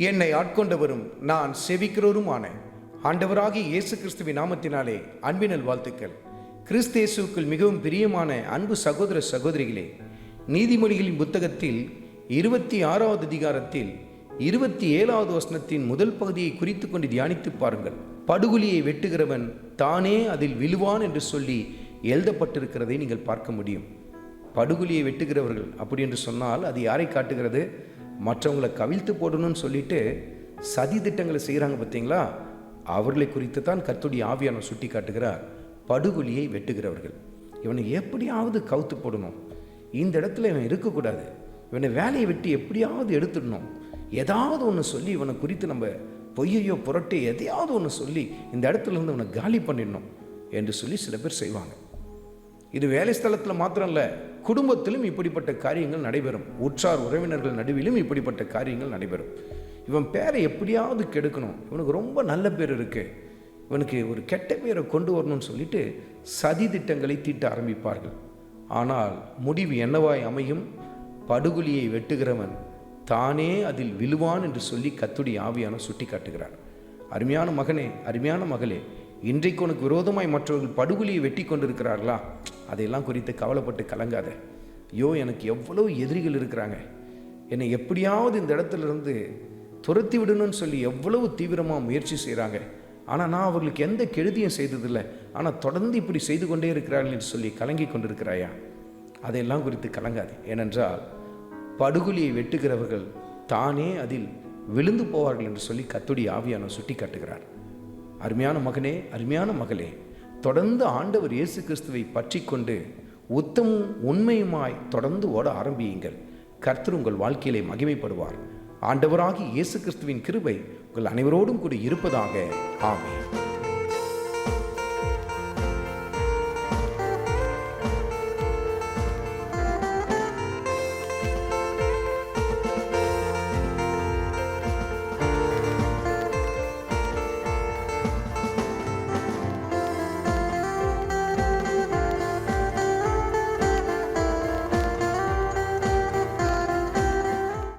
என்னை ஆட்கொண்டவரும் நான் செவிக்கிறவருமான ஆண்டவராகிய இயேசு கிறிஸ்துவின் நாமத்தினாலே அன்பினல் வாழ்த்துக்கள். கிறிஸ்து இயேசுவுக்குள் மிகவும் பிரியமான அன்பு சகோதர சகோதரிகளே, நீதிமொழிகளின் புத்தகத்தில் 26வது அதிகாரத்தில் 27வது வசனத்தின் முதல் பகுதியை குறித்து கொண்டு தியானித்து பாருங்கள். படுகுழியை வெட்டுகிறவன் தானே அதில் விழுவான் என்று சொல்லி எழுதப்பட்டிருக்கிறதை நீங்கள் பார்க்க முடியும். படுகுழியை வெட்டுகிறவர்கள் அப்படி என்று சொன்னால் அது யாரை காட்டுகிறது? மற்றவங்களை கவிழ்த்து போடணும்னு சொல்லிட்டு சதி திட்டங்களை செய்கிறாங்க பார்த்தீங்களா, அவர்களை குறித்து தான் கர்த்தருடைய ஆவியானவர் சுட்டி காட்டுகிறார். படுகுழியை வெட்டுகிறவர்கள், இவனை எப்படியாவது கவுத்து போடணும், இந்த இடத்துல இவன் இருக்கக்கூடாது, இவனை வேலையை வெட்டி எப்படியாவது எடுத்துடணும், ஏதாவது ஒன்று சொல்லி இவனை குறித்து நம்ம பொய்யையோ புரட்டி எதையாவது ஒன்று சொல்லி இந்த இடத்துல இருந்து இவனை காலி பண்ணிடணும் என்று சொல்லி சில பேர் செய்வாங்க. இது வேலை ஸ்தலத்தில் மாத்திரம் இல்லை, குடும்பத்திலும் இப்படிப்பட்ட காரியங்கள் நடைபெறும். உற்றார் உறவினர்கள் நடுவிலும் இப்படிப்பட்ட காரியங்கள் நடைபெறும். இவன் பேரை எப்படியாவது கெடுக்கணும், இவனுக்கு ரொம்ப நல்ல பேர் இருக்குது, இவனுக்கு ஒரு கெட்ட பேரை கொண்டு வரணும்னு சொல்லிட்டு சதி திட்டங்களை தீட்ட ஆரம்பிப்பார்கள். ஆனால் முடிவு என்னவாய் அமையும்? படுகுழியை வெட்டுகிறவன் தானே அதில் விழுவான் என்று சொல்லி கர்த்தருடைய ஆவியானவர் சுட்டி காட்டுகிறார். அருமையான மகனே, அருமையான மகளே, இன்றைக்கு உனக்கு விரோதமாய் மற்றவர்கள் படுகுழியை வெட்டி கொண்டிருக்கிறார்களா? அதையெல்லாம் குறித்து கவலைப்பட்டு கலங்காத. ஐயோ, எனக்கு எவ்வளோ எதிரிகள் இருக்கிறாங்க, என்னை எப்படியாவது இந்த இடத்துல இருந்து துரத்தி விடணும்னு சொல்லி எவ்வளவு தீவிரமாக முயற்சி செய்கிறாங்க, ஆனால் நான் அவர்களுக்கு எந்த கெடுதியும் செய்ததில்லை, ஆனால் தொடர்ந்து இப்படி செய்து கொண்டே இருக்கிறார்கள் என்று சொல்லி கலங்கி கொண்டிருக்கிறாயா? அதையெல்லாம் குறித்து கலங்காது. ஏனென்றால் படுகுழியை வெட்டுகிறவர்கள் தானே அதில் விழுந்து போவார்கள் என்று சொல்லி கர்த்தருடைய ஆவியானவர் சுட்டி காட்டுகிறார். அருமையான மகனே, அருமையான மகளே, தொடர்ந்து ஆண்டவர் இயேசு கிறிஸ்துவை பற்றி கொண்டு உத்தமும் உண்மையுமாய் தொடர்ந்து ஓட ஆரம்பியுங்கள். கர்த்தர் உங்கள் வாழ்க்கையிலே மகிமைப்படுவார். ஆண்டவராகிய இயேசு கிறிஸ்துவின் கிருபை உங்கள் அனைவரோடும் கூட இருப்பதாக. ஆமென்.